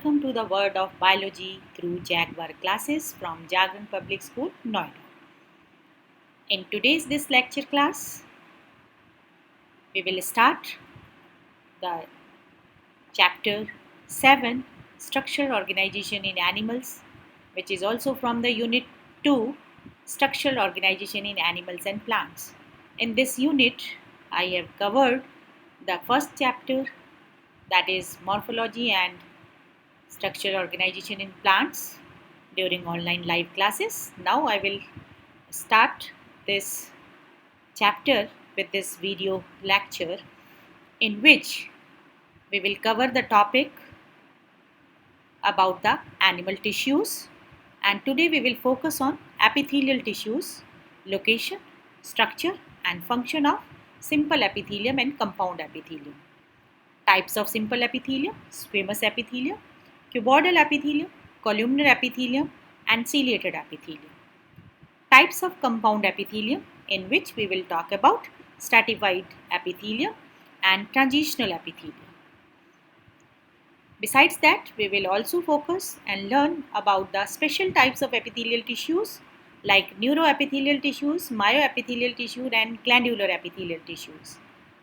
welcome to the World of Biology through Jaguar classes from Jagran Public School, Noida. In today's this lecture class, we will start the chapter 7 Structural Organization in Animals, which is also from the unit 2 Structural Organization in Animals and Plants. In this unit, I have covered the first chapter, that is morphology and structural organization in plants during online live classes. Now I will start this chapter with this video lecture in which we will cover the topic about the animal tissues, and today we will focus on epithelial tissues, location, structure and function of simple epithelium and compound epithelium. Types of simple epithelium: squamous epithelium, cuboidal epithelium, columnar epithelium and ciliated epithelium. Types of compound epithelium, in which we will talk about stratified epithelium and transitional epithelium. Besides that, we will also focus and learn about the special types of epithelial tissues like neuroepithelial tissues, myoepithelial tissue and glandular epithelial tissues.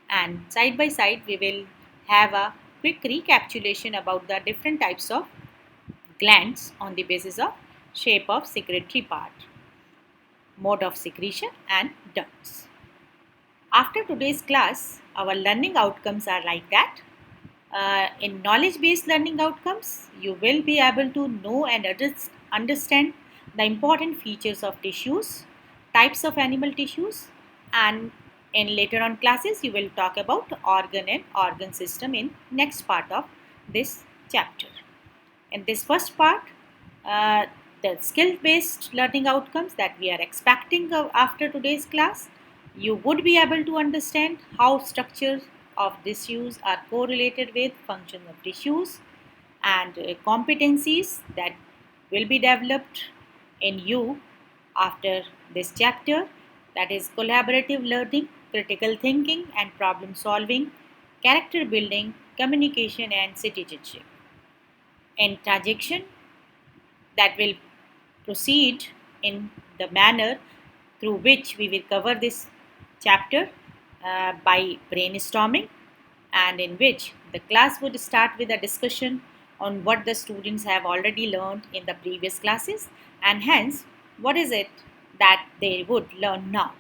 And side by side, we will have a quick recapitulation about the different types of glands on the basis of shape of secretory part, mode of secretion and ducts. After today's class, our learning outcomes are like that. In knowledge-based learning outcomes, you will be able to know and understand the important features of tissues, types of animal tissues, and in later on classes, you will talk about organ and organ system in next part of this chapter. In this first part, the skill-based learning outcomes that we are expecting after today's class, you would be able to understand how structures of tissues are correlated with function of tissues, and competencies that will be developed in you after this chapter, that is collaborative learning, critical thinking and problem solving, character building, communication and citizenship. In transaction, that will proceed in the manner through which we will cover this chapter by brainstorming, and in which the class would start with a discussion on what the students have already learned in the previous classes, and hence what is it that they would learn now.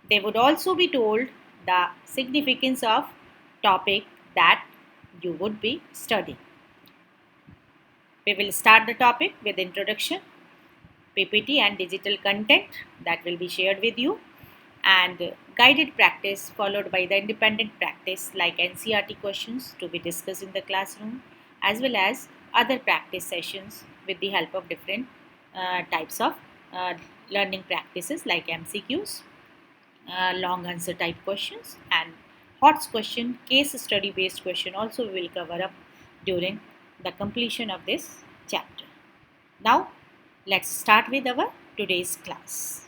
They would also be told the significance of topic that you would be studying. We will start the topic with introduction, PPT and digital content that will be shared with you, and guided practice followed by the independent practice like NCERT questions to be discussed in the classroom, as well as other practice sessions with the help of different types of learning practices like MCQs, long answer type questions, and HOTS question, case study based question also we will cover up during the completion of this chapter. Now let's start with our today's class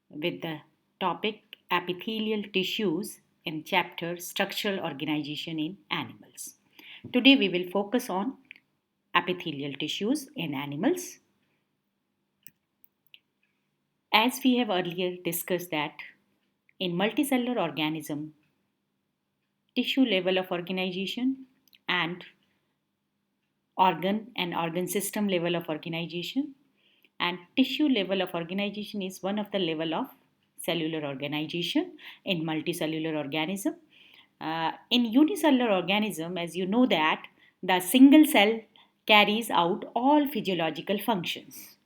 with the topic epithelial tissues in chapter structural organization in animals. Today we will focus on epithelial tissues in animals. As we have earlier discussed that in multicellular organism, tissue level of organization and organ system level of organization, and tissue level of organization is one of the level of cellular organization in multicellular organism. In unicellular organism, as you know that the single cell carries out all physiological functions,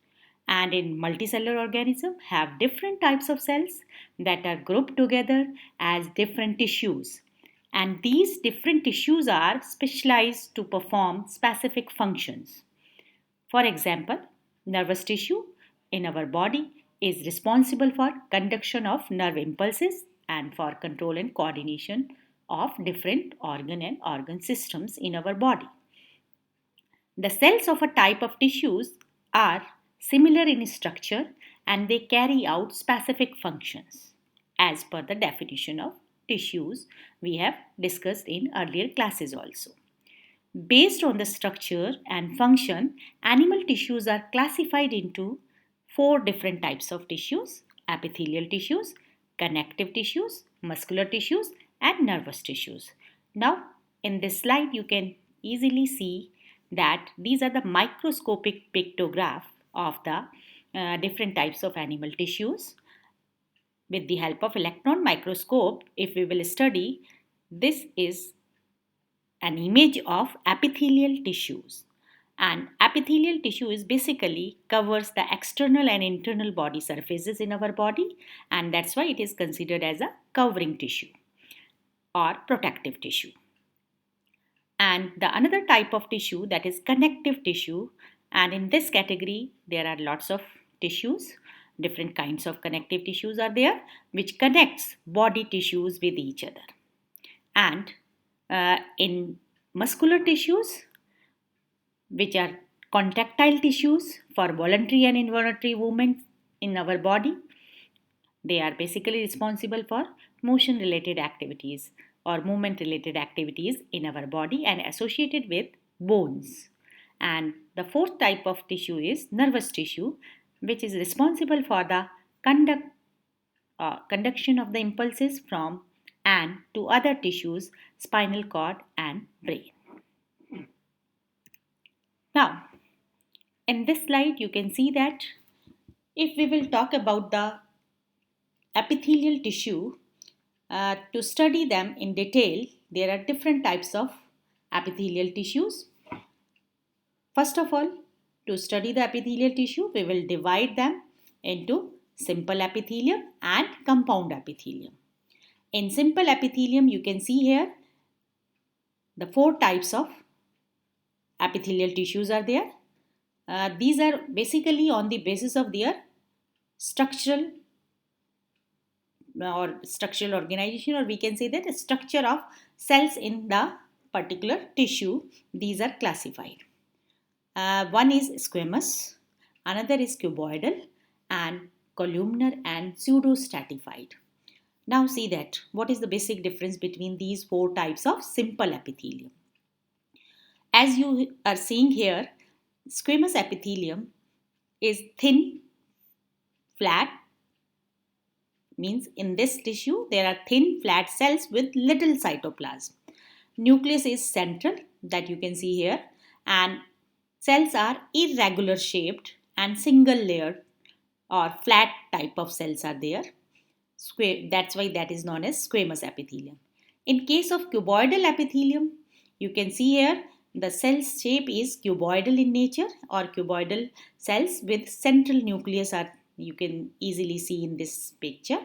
and in multicellular organism have different types of cells that are grouped together as different tissues, and these different tissues are specialized to perform specific functions. For example, nervous tissue in our body is responsible for conduction of nerve impulses and for control and coordination of different organ and organ systems in our body. The cells of a type of tissues are similar in structure and they carry out specific functions as per the definition of tissues we have discussed in earlier classes also. Based on the structure and function, animal tissues are classified into four different types of tissues: epithelial tissues, connective tissues, muscular tissues, and nervous tissues. Now, in this slide, you can easily see that these are the microscopic pictograph of the different types of animal tissues. With the help of electron microscope, if we will study, this is an image of epithelial tissues. And epithelial tissue is basically covers the external and internal body surfaces in our body, and that's why it is considered as a covering tissue or protective tissue. And the another type of tissue, that is connective tissue, and in this category there are lots of tissues. Different kinds of connective tissues are there which connects body tissues with each other. And in muscular tissues, which are contractile tissues for voluntary and involuntary movements in our body, they are basically responsible for motion related activities or movement related activities in our body and associated with bones. And the fourth type of tissue is nervous tissue, which is responsible for the conduction of the impulses from and to other tissues, spinal cord and brain. Now, in this slide, you can see that if we will talk about the epithelial tissue, to study them in detail, there are different types of epithelial tissues. First of all, to study the epithelial tissue, we will divide them into simple epithelium and compound epithelium. In simple epithelium, you can see here the four types of epithelial tissues are there. These are basically on the basis of their structural organization, or we can say that the structure of cells in the particular tissue. These are classified. One is squamous, another is cuboidal, and columnar and pseudostratified. Now see that what is the basic difference between these four types of simple epithelium. As you are seeing here, squamous epithelium is thin, flat, means in this tissue there are thin flat cells with little cytoplasm. Nucleus is central, that you can see here, and cells are irregular shaped and single layered or flat type of cells are there. That's why that is known as squamous epithelium. In case of cuboidal epithelium, you can see here the cell shape is cuboidal in nature, or cuboidal cells with central nucleus are, you can easily see in this picture,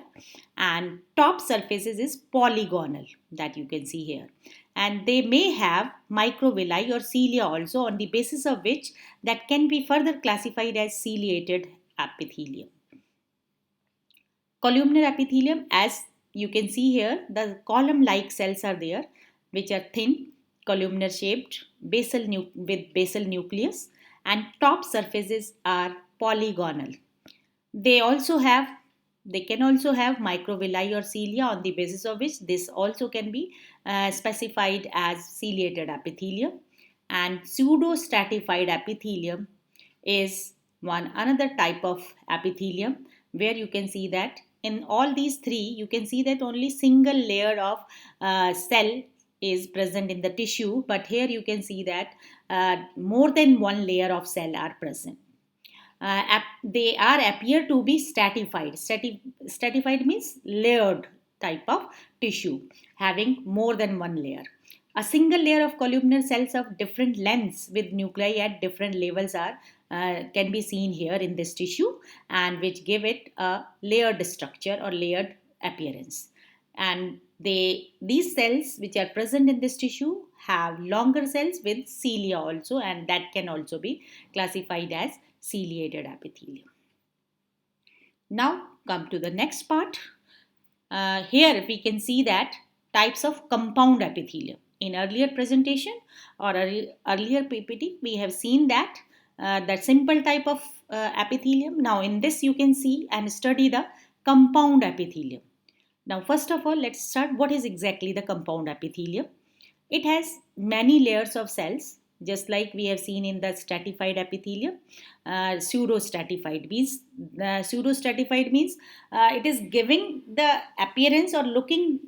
and top surfaces is polygonal, that you can see here, and they may have microvilli or cilia also, on the basis of which that can be further classified as ciliated epithelium. Columnar epithelium, as you can see here, the column like cells are there which are thin, columnar shaped, with basal nucleus, and top surfaces are polygonal. They can also have microvilli or cilia, on the basis of which this also can be specified as ciliated epithelium. And pseudostratified epithelium is another type of epithelium, where you can see that in all these three, you can see that only single layer of cell is present in the tissue, but here you can see that more than one layer of cell are present. They appear to be stratified. Stratified means layered type of tissue having more than one layer. A single layer of columnar cells of different lengths with nuclei at different levels are can be seen here in this tissue, and which give it a layered structure or layered appearance. And these cells which are present in this tissue have longer cells with cilia also, and that can also be classified as ciliated epithelium. Now come to the next part. Here we can see that types of compound epithelium. In earlier presentation or earlier PPT, we have seen that the simple type of epithelium. Now in this you can see and study the compound epithelium. Now, first of all, let's start what is exactly the compound epithelium. It has many layers of cells, just like we have seen in the stratified epithelium. Pseudostratified means pseudostratified means it is giving the appearance or looking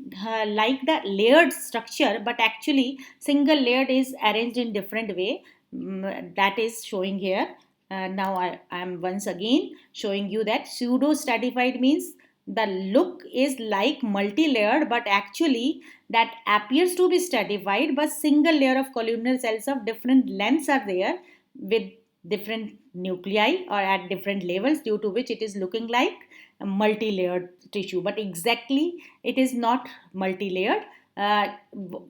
like the layered structure, but actually single layered is arranged in different way. That is showing here. Now I am once again showing you that pseudostratified means the look is like multi-layered, but actually that appears to be stratified, but single layer of columnar cells of different lengths are there with different nuclei or at different levels, due to which it is looking like a multi-layered tissue, but exactly it is not multi-layered.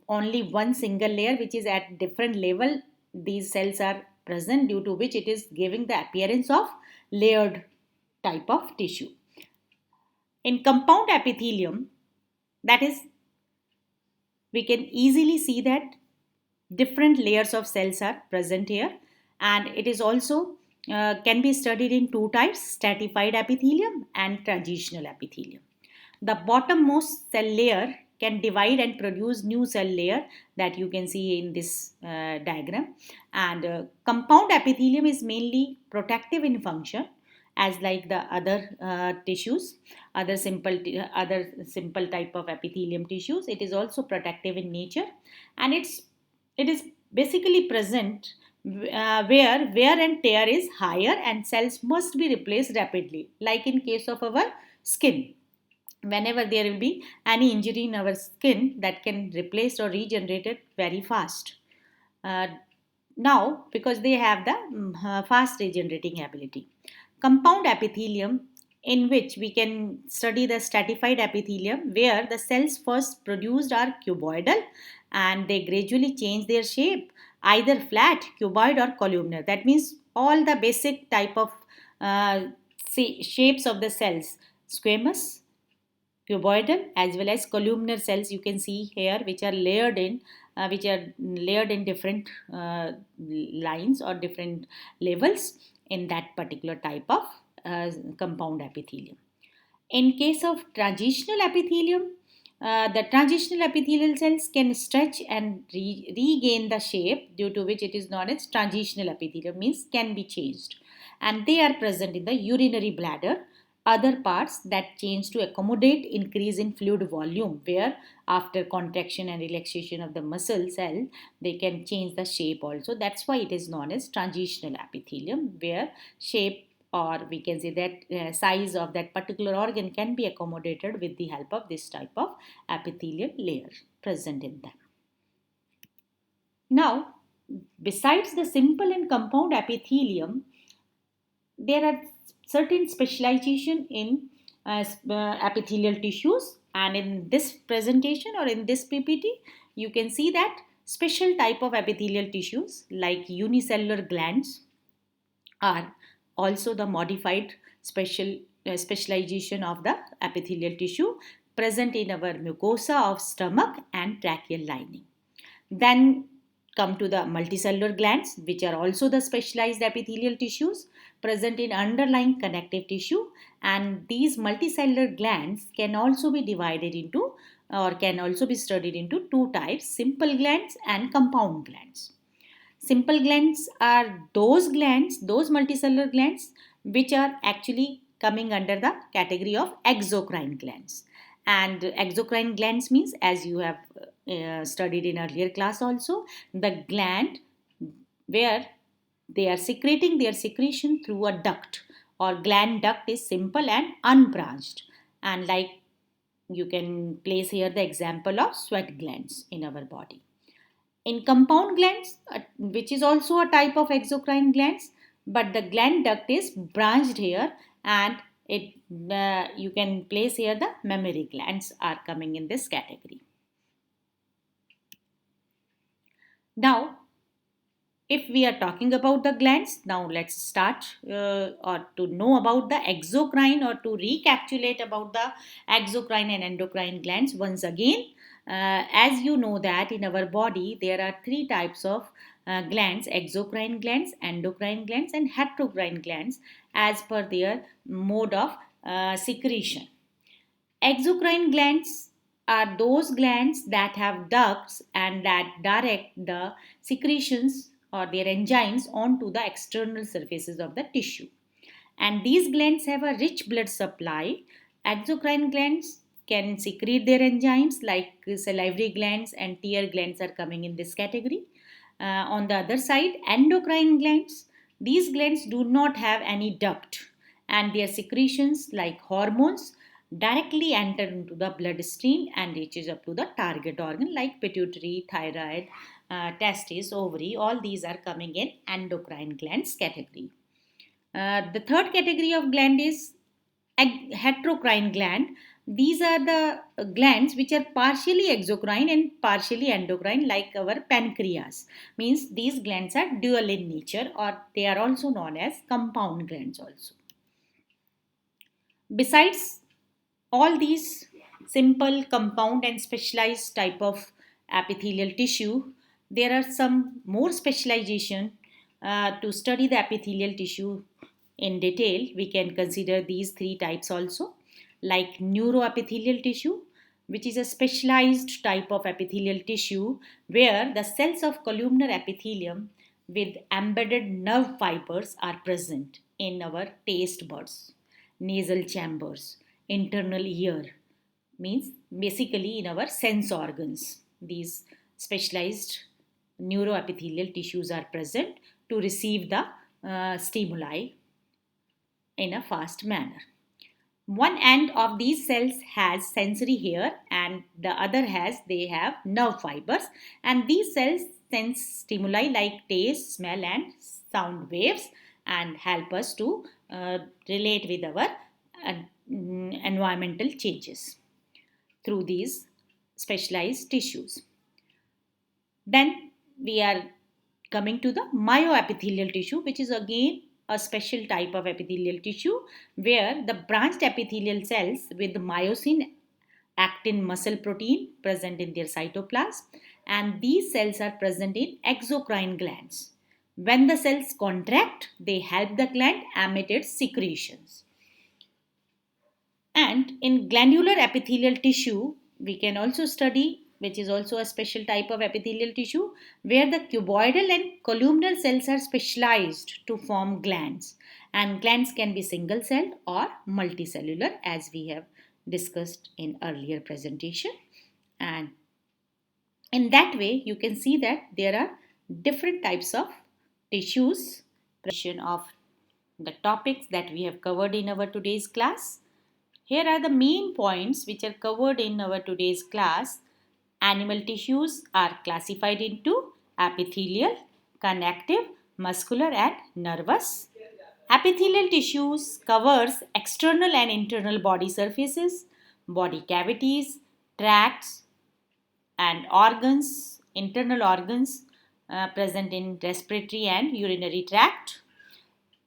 Only one single layer which is at different level, these cells are present, due to which it is giving the appearance of layered type of tissue. In compound epithelium, that is, we can easily see that different layers of cells are present here, and it is also can be studied in two types: stratified epithelium and transitional epithelium. The bottommost cell layer can divide and produce new cell layer that you can see in this diagram, and compound epithelium is mainly protective in function, as like the other tissues, other simple type of epithelium tissues. It is also protective in nature, and it is basically present where wear and tear is higher and cells must be replaced rapidly, like in case of our skin. Whenever there will be any injury in our skin, that can replace or regenerate it very fast. uh, Now, because they have the fast regenerating ability. Compound epithelium, in which we can study the stratified epithelium, where the cells first produced are cuboidal and they gradually change their shape, either flat, cuboid, or columnar. That means all the basic type of uh, shapes of the cells: squamous, cuboidal, as well as columnar cells, you can see here, which are layered in different lines or different levels in that particular type of compound epithelium. In case of transitional epithelium, the transitional epithelial cells can stretch and regain the shape, due to which it is known as transitional epithelium, means can be changed, and they are present in the urinary bladder, other parts that change to accommodate increase in fluid volume, where after contraction and relaxation of the muscle cell, they can change the shape also. That's why it is known as transitional epithelium, where shape, or we can say that size of that particular organ, can be accommodated with the help of this type of epithelial layer present in them. Now, besides the simple and compound epithelium, there are certain specialization in epithelial tissues, and in this presentation or in this ppt, you can see that special type of epithelial tissues like unicellular glands are also the modified specialization of the epithelial tissue present in our mucosa of stomach and tracheal lining. Then come to the multicellular glands, which are also the specialized epithelial tissues present in underlying connective tissue. And these multicellular glands can also be divided into, or can also be studied into, two types: simple glands and compound glands. Simple glands are those multicellular glands which are actually coming under the category of exocrine glands. And exocrine glands means, as you have studied in earlier class also, the gland where they are secreting their secretion through a duct, or gland duct is simple and unbranched. And like, you can place here the example of sweat glands in our body. In compound glands, which is also a type of exocrine glands, but the gland duct is branched here, and it you can place here the mammary glands are coming in this category. Now, if we are talking about the glands, now let's start or to know about the exocrine, or to recapitulate about the exocrine and endocrine glands once again. As you know that in our body there are three types of glands: exocrine glands, endocrine glands, and heterocrine glands, as per their mode of secretion. Exocrine glands are those glands that have ducts and that direct the secretions or their enzymes onto the external surfaces of the tissue. And these glands have a rich blood supply. Exocrine glands can secrete their enzymes like salivary glands and tear glands are coming in this category. On the other side, endocrine glands, these glands do not have any duct and their secretions like hormones directly enter into the bloodstream and reaches up to the target organ like pituitary, thyroid, testes, ovary. All these are coming in endocrine glands category. The third category of gland is heterocrine gland. These are the glands which are partially exocrine and partially endocrine, like our pancreas. Means these glands are dual in nature, or they are also known as compound glands also. Besides all these simple, compound and specialized type of epithelial tissue, there are some more specialization to study the epithelial tissue in detail. We can consider these three types also, like neuroepithelial tissue, which is a specialized type of epithelial tissue where the cells of columnar epithelium with embedded nerve fibers are present in our taste buds, nasal chambers, internal ear, means basically in our sense organs. These specialized neuroepithelial tissues are present to receive the stimuli in a fast manner. One end of these cells has sensory hair and the other has they have nerve fibers, and these cells sense stimuli like taste, smell and sound waves and help us to relate with our environmental changes through these specialized tissues. Then we are coming to the myoepithelial tissue, which is again a special type of epithelial tissue where the branched epithelial cells with myosin actin muscle protein present in their cytoplasm, and these cells are present in exocrine glands. When the cells contract, they help the gland emit its secretions. And in glandular epithelial tissue, we can also study, which is also a special type of epithelial tissue, where the cuboidal and columnar cells are specialized to form glands. And glands can be single celled or multicellular, as we have discussed in earlier presentation. And in that way, you can see that there are different types of tissues of the topics that we have covered in our today's class. Here are the main points which are covered in our today's class. Animal tissues are classified into epithelial, connective, muscular and nervous. Epithelial tissues covers external and internal body surfaces, body cavities, tracts and organs, internal organs present in respiratory and urinary tract.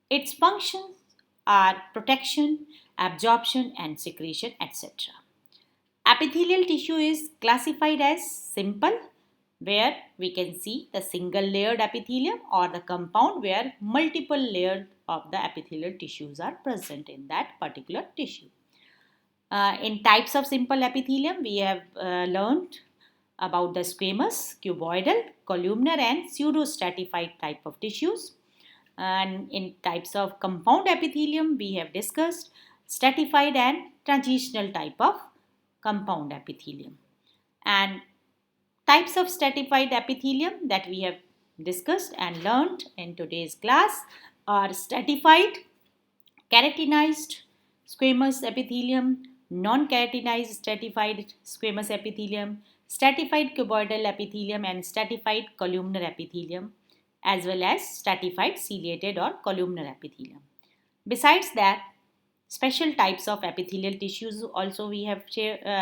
Its functions are protection, absorption and secretion, etc. Epithelial tissue is classified as simple, where we can see the single layered epithelium, or the compound where multiple layers of the epithelial tissues are present in that particular tissue. In types of simple epithelium, we have learned about the squamous, cuboidal, columnar and pseudostratified type of tissues. And in types of compound epithelium, we have discussed stratified and transitional type of compound epithelium. And types of stratified epithelium that we have discussed and learned in today's class are stratified, keratinized squamous epithelium, non-keratinized stratified squamous epithelium, stratified cuboidal epithelium and stratified columnar epithelium, as well as stratified ciliated or columnar epithelium. Besides that, special types of epithelial tissues also we have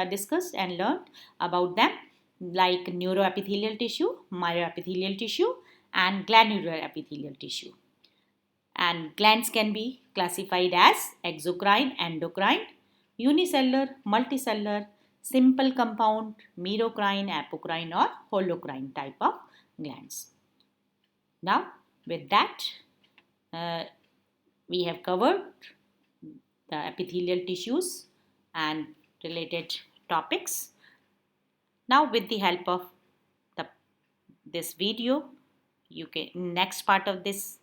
discussed and learned about them, like neuroepithelial tissue, myoepithelial tissue and glandular epithelial tissue. And glands can be classified as exocrine, endocrine, unicellular, multicellular, simple compound, merocrine, apocrine or holocrine type of glands. Now, with that, we have covered the epithelial tissues and related topics. Now, with the help of this video, you can next part of this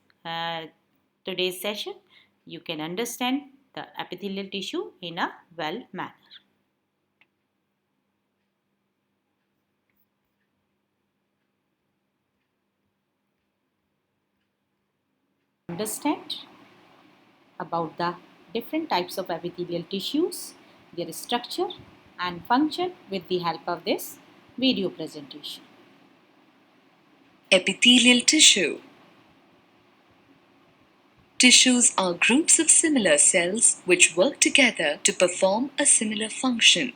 today's session, you can understand the epithelial tissue in a well manner. Understand about the different types of epithelial tissues, their structure and function with the help of this video presentation. Epithelial tissue. Tissues are groups of similar cells which work together to perform a similar function.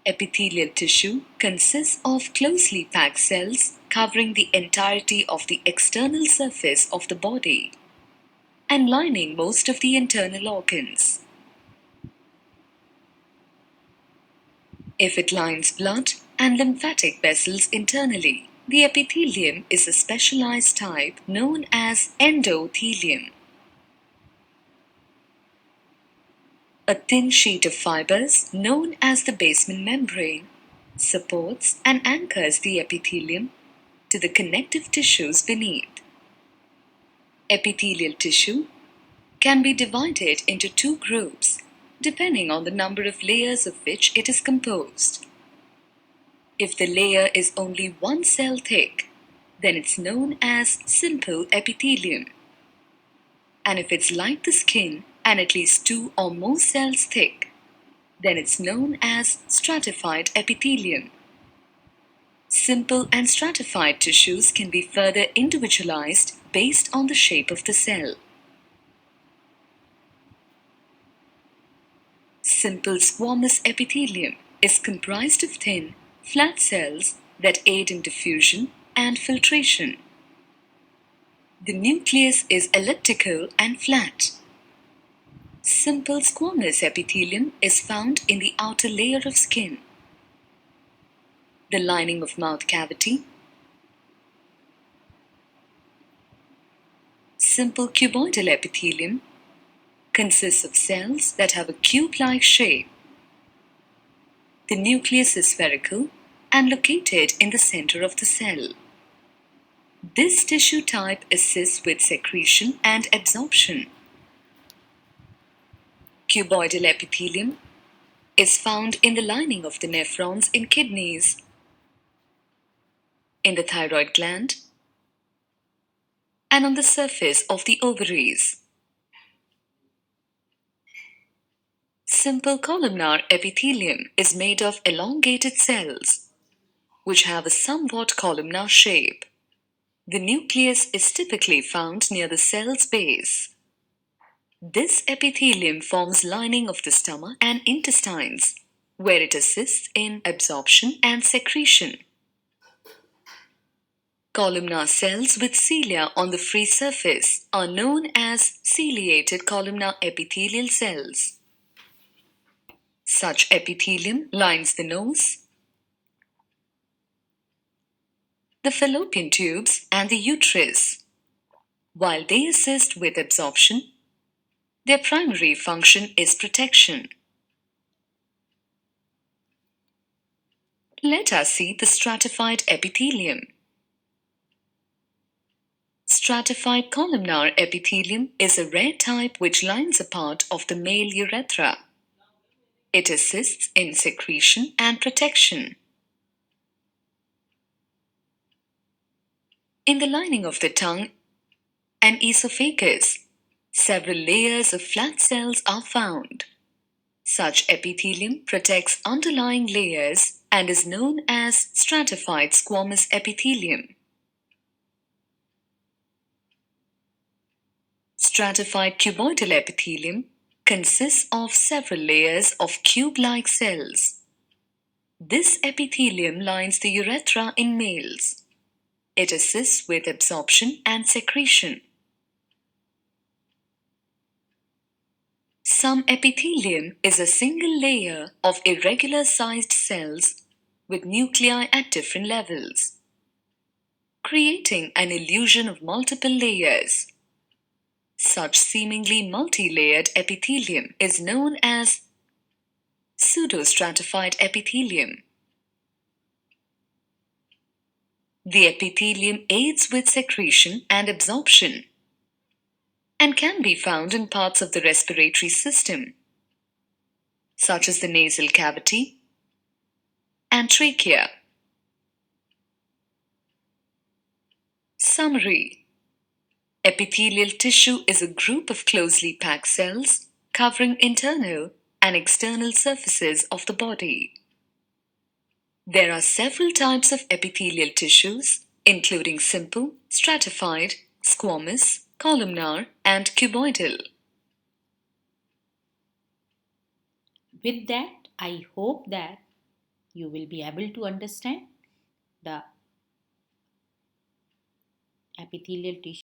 Epithelial tissue consists of closely packed cells covering the entirety of the external surface of the body and lining most of the internal organs. If it lines blood and lymphatic vessels internally, the epithelium is a specialized type known as endothelium. A thin sheet of fibers, known as the basement membrane, supports and anchors the epithelium to the connective tissues beneath. Epithelial tissue can be divided into two groups, depending on the number of layers of which it is composed. If the layer is only one cell thick, then it's known as simple epithelium. And if it's like the skin and at least two or more cells thick, then it's known as stratified epithelium. Simple and stratified tissues can be further individualized based on the shape of the cell. Simple squamous epithelium is comprised of thin, flat cells that aid in diffusion and filtration. The nucleus is elliptical and flat. Simple squamous epithelium is found in the outer layer of skin, the lining of mouth cavity. Simple cuboidal epithelium consists of cells that have a cube-like shape. The nucleus is spherical and located in the center of the cell. This tissue type assists with secretion and absorption. Cuboidal epithelium is found in the lining of the nephrons in kidneys, in the thyroid gland, and on the surface of the ovaries. Simple columnar epithelium is made of elongated cells, which have a somewhat columnar shape. The nucleus is typically found near the cell's base. This epithelium forms lining of the stomach and intestines, where it assists in absorption and secretion. Columnar cells with cilia on the free surface are known as ciliated columnar epithelial cells. Such epithelium lines the nose, the fallopian tubes, and the uterus. While they assist with absorption, their primary function is protection. Let us see the stratified epithelium. Stratified columnar epithelium is a rare type which lines a part of the male urethra. It assists in secretion and protection. In the lining of the tongue and esophagus, several layers of flat cells are found. Such epithelium protects underlying layers and is known as stratified squamous epithelium. Stratified cuboidal epithelium consists of several layers of cube-like cells. This epithelium lines the urethra in males. It assists with absorption and secretion. Some epithelium is a single layer of irregular-sized cells with nuclei at different levels, creating an illusion of multiple layers. Such seemingly multi-layered epithelium is known as Pseudostratified epithelium. The epithelium aids with secretion and absorption and can be found in parts of the respiratory system, such as the nasal cavity and trachea. Summary. Epithelial tissue is a group of closely packed cells covering internal and external surfaces of the body. There are several types of epithelial tissues, including simple, stratified, squamous, columnar, and cuboidal. With that, I hope that you will be able to understand the epithelial tissue